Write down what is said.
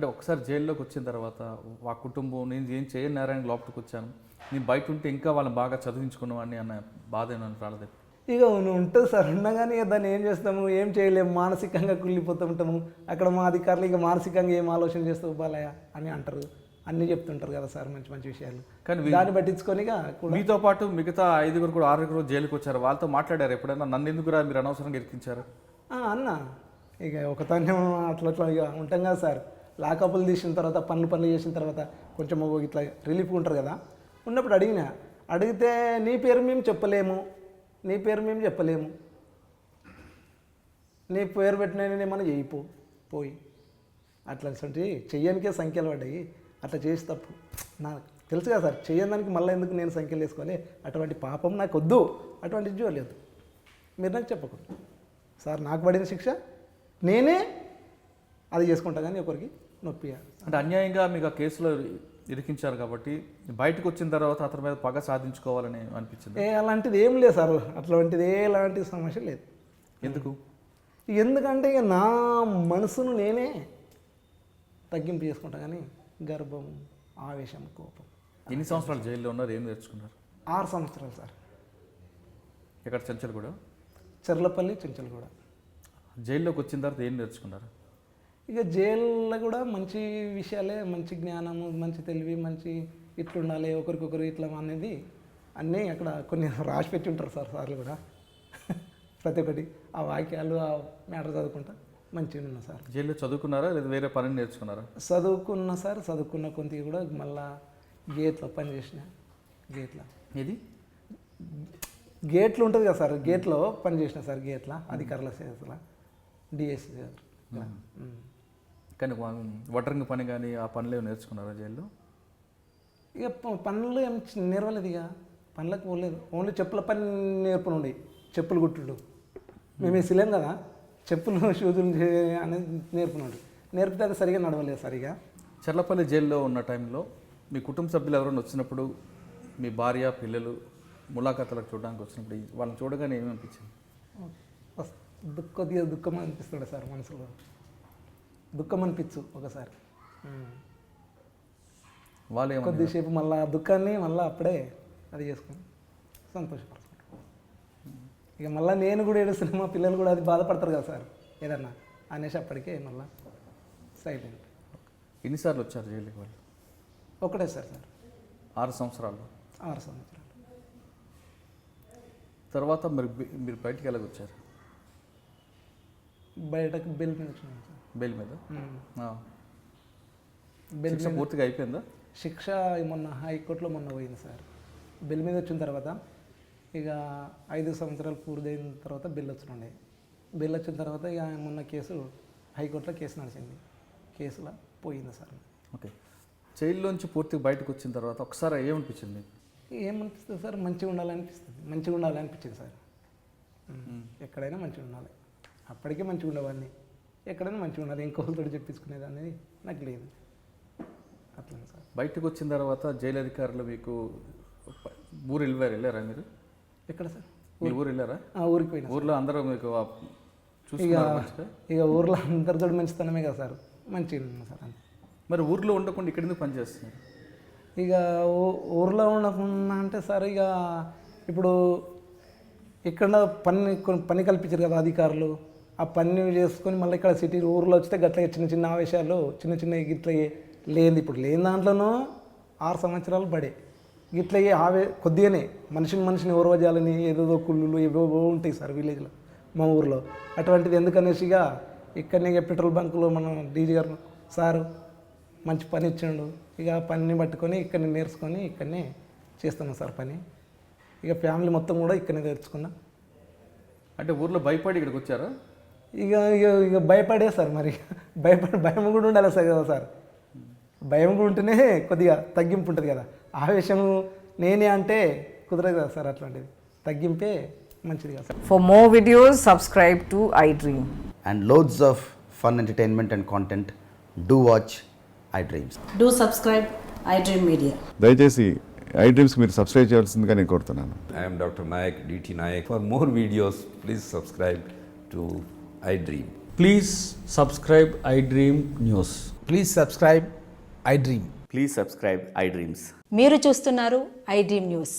అంటే ఒకసారి జైల్లోకి వచ్చిన తర్వాత ఆ కుటుంబం నేను ఏం చేయని నేరానికి లోపలికి వచ్చాను, నేను బయట ఉంటే ఇంకా వాళ్ళని బాగా చదివించుకున్నామని అన్న బాధ ఏమైనా రాలేదు? ఇక ఉంటుంది సార్, ఉండగానే ఇక దాన్ని ఏం చేస్తాము, ఏం చేయలేము, మానసికంగా కుళ్ళిపోతూ ఉంటాము. అక్కడ మా అధికారులు ఇక మానసికంగా ఏం ఆలోచన చేస్తావు బాలయ్య అని అంటారు, అన్నీ చెప్తుంటారు కదా సార్ మంచి మంచి విషయాలు. కానీ దాన్ని పట్టించుకొని మీతో పాటు మిగతా 5 కూడా 6 జైలుకి వచ్చారు, వాళ్ళతో మాట్లాడారు ఎప్పుడైనా? నన్ను ఎందుకురా మీరు అనవసరంగా ఇరికించారు అన్న? ఇక ఒకతాన్ని అట్లా అట్లా ఇక ఉంటాం కదా సార్. లాకప్లు తీసిన తర్వాత పనులు చేసిన తర్వాత కొంచెం ఇట్లా రిలీఫ్ ఉంటారు కదా, ఉన్నప్పుడు అడిగితే నీ పేరు మేము చెప్పలేము, నీ పేరు మేము చెప్పలేము, నీ పేరు పెట్టిన మనం పోయి అట్లా చెయ్యనికే సంఖ్యలు పడ్డాయి, అట్లా చేసి తప్పు. నాకు తెలుసు కదా సార్, చెయ్యడానికి మళ్ళీ ఎందుకు నేను సంఖ్యలు వేసుకోవాలి, అటువంటి పాపం నాకు వద్దు, అటువంటి చూడలేదు. మీరు నాకు చెప్పకూడదు సార్, నాకు పడిన శిక్ష నేనే అది చేసుకుంటా, కానీ ఒకరికి నొప్పి. అంటే అన్యాయంగా మీకు ఆ కేసులో ఇరికించారు కాబట్టి బయటకు వచ్చిన తర్వాత అతని మీద పగ సాధించుకోవాలని అనిపించింది? అలాంటిది ఏం లేదు సార్, అట్లాంటిది ఎలాంటి సమస్య లేదు. ఎందుకంటే ఇక నా మనసును నేనే తగ్గింపు చేసుకుంటా, కానీ గర్భం, ఆవేశం, కోపం. ఎన్ని సంవత్సరాలు జైల్లో ఉన్నారు, ఏం నేర్చుకున్నారు? 6 సంవత్సరాలు సార్. ఎక్కడ? చెంచల్గూడ? చెర్లపల్లి, చెంచల్గూడ. జైల్లోకి వచ్చిన తర్వాత ఏం నేర్చుకున్నారు? ఇక జైల్లో కూడా మంచి విషయాలే, మంచి జ్ఞానము, మంచి తెలివి, మంచి ఇట్లుండాలి ఒకరికొకరు ఇట్లా అనేది అన్నీ అక్కడ కొన్ని రాసి పెట్టి ఉంటారు సార్ సార్లు కూడా. ప్రతి ఒక్కటి ఆ వాక్యాలు, ఆ మ్యాటర్ చదువుకుంటా మంచిగా ఉన్నా సార్. జైల్లో చదువుకున్నారా లేదా వేరే పని నేర్చుకున్నారా? చదువుకున్నా సార్, చదువుకున్న కొంత కూడా మళ్ళా గేట్లో పని చేసిన. ఇది గేట్లు ఉంటుంది కదా సార్, గేట్లో పని చేసిన సార్, గేట్ల అధికారుల సేవల డిఎస్సి గారు. కానీ వడ్రంగి పని కానీ ఆ పనులు ఏమి నేర్చుకున్నారా జైల్లో? ఇక పనులు ఏం నేర్వలేదు, ఇక పనులకు పోలేదు. ఓన్లీ చెప్పుల పని నేర్పునుండి, చెప్పులు కుట్టుడు. మేము వేసిలేం కదా, చెప్పులు షూజులు అనేది నేర్పితే అది సరిగా నడవలేదు సరిగా. చెర్లపల్లి జైల్లో ఉన్న టైంలో మీ కుటుంబ సభ్యులు ఎవరైనా వచ్చినప్పుడు, మీ భార్య, పిల్లలు ములాఖాతులకు చూడడానికి వచ్చినప్పుడు వాళ్ళని చూడగానే ఏమనిపించింది? కొద్దిగా దుఃఖం అనిపిస్తుండే సార్, మనసులో దుఃఖం అనిపించు ఒకసారి. వాళ్ళు కొద్దిసేపు మళ్ళీ దుఃఖాన్ని మళ్ళీ అప్పుడే అది చేసుకొని సంతోషపడుతుంటాం. ఇక మళ్ళీ నేను కూడా ఏడుస్తున్నా, మా పిల్లలు కూడా అది బాధపడతారు కదా సార్ ఏదన్నా అనేసి అప్పటికే మళ్ళీ సైలెంట్. ఎన్నిసార్లు వచ్చారు జైలుకి వాళ్ళు? ఒకటే సార్ 6 సంవత్సరాలు. 6 సంవత్సరాలు తర్వాత మీరు బయటికి ఎలాగొచ్చారు? బయటకు బెల్ మీద వచ్చినాం సార్. బెల్ మీద? బెల్ శిక్ష పూర్తిగా అయిపోయిందా? శిక్ష మొన్న హైకోర్టులో పోయింది సార్. బెల్ మీద వచ్చిన తర్వాత ఇక 5 సంవత్సరాలు పూర్తయిన తర్వాత బెల్ వచ్చినండే. బెల్ వచ్చిన తర్వాత ఇక మొన్న కేసు హైకోర్టులో కేసు నడిచింది, కేసులో పోయింది సార్. ఓకే. జైల్లోంచి పూర్తిగా బయటకు వచ్చిన తర్వాత ఒకసారి ఏమనిపించింది మీకు? ఏమనిపిస్తుంది సార్, మంచిగా ఉండాలనిపించింది సార్. ఎక్కడైనా మంచిగా ఉండాలి, అప్పటికే మంచిగా ఉండేవాడిని, ఎక్కడైనా మంచిగా ఉండాలి, ఇంకొకరితో చెప్పించుకునేది అనేది నాకు లేదు. అట్లా సార్. బయటకు వచ్చిన తర్వాత జైలు అధికారులు మీకు ఊరు వెళ్ళారా మీరు? ఎక్కడ సార్? మీ ఊరు వెళ్ళారా? ఊరికి పోయినా. ఊర్లో అందరూ మీకు ఇక ఊర్లో అందరితో మంచితనమే కదా సార్, మంచిగా ఉన్నా సార్. మరి ఊర్లో ఉండకుండా ఇక్కడ ఎందుకు పని చేస్తున్నారు? ఇక ఊర్లో ఉండకుండా అంటే సార్, ఇక ఇప్పుడు ఇక్కడ పని కల్పించారు కదా అధికారులు, ఆ పని చేసుకొని మళ్ళీ ఇక్కడ సిటీ ఊర్లో వచ్చితే గట్ల చిన్న ఆవేశాలు, చిన్న గిట్ల లేని, ఇప్పుడు లేని దాంట్లోనూ 6 సంవత్సరాలు పడే గిట్ల కొద్దిగానే మనిషిని ఓర్వజాలని ఏదో కుళ్ళు ఏవో ఉంటాయి సార్ విలేజ్లో మా ఊర్లో. అటువంటిది ఎందుకనేసిగా ఇక్కడనే పెట్రోల్ బంకులో మన డీజీ గారు సారు మంచి పని ఇచ్చిండు, ఇక పనిని పట్టుకొని ఇక్కడనే నేర్చుకొని ఇక్కడనే చేస్తున్నాం సార్ పని. ఇక ఫ్యామిలీ మొత్తం కూడా ఇక్కడనే తెచ్చుకున్నా. అంటే ఊర్లో భయపడి ఇక్కడికి వచ్చారా? ఇక భయపడే సార్, మరి భయం కూడా ఉండాలి సార్ కదా సార్. భయం కూడా ఉంటేనే కొద్దిగా తగ్గింపు ఉంటుంది కదా, ఆవేశము నేనే అంటే కుదరదు కదా సార్, అట్లాంటిది తగ్గింపే మంచిది కదా sir. For more videos, subscribe to iDream. And loads of fun entertainment and content, do watch iDreams. Do subscribe iDream Media. దయచేసి iDreams మీరు సబ్స్క్రైబ్ చేయాల్సిందిగా నేను కోరుతున్నాను. I am Dr. Nayak, DT Nayak. For more videos, please subscribe to iDream. Please subscribe iDream News. Please subscribe I dream. Please subscribe I dreams. మీరు చూస్తున్నారు I dream news.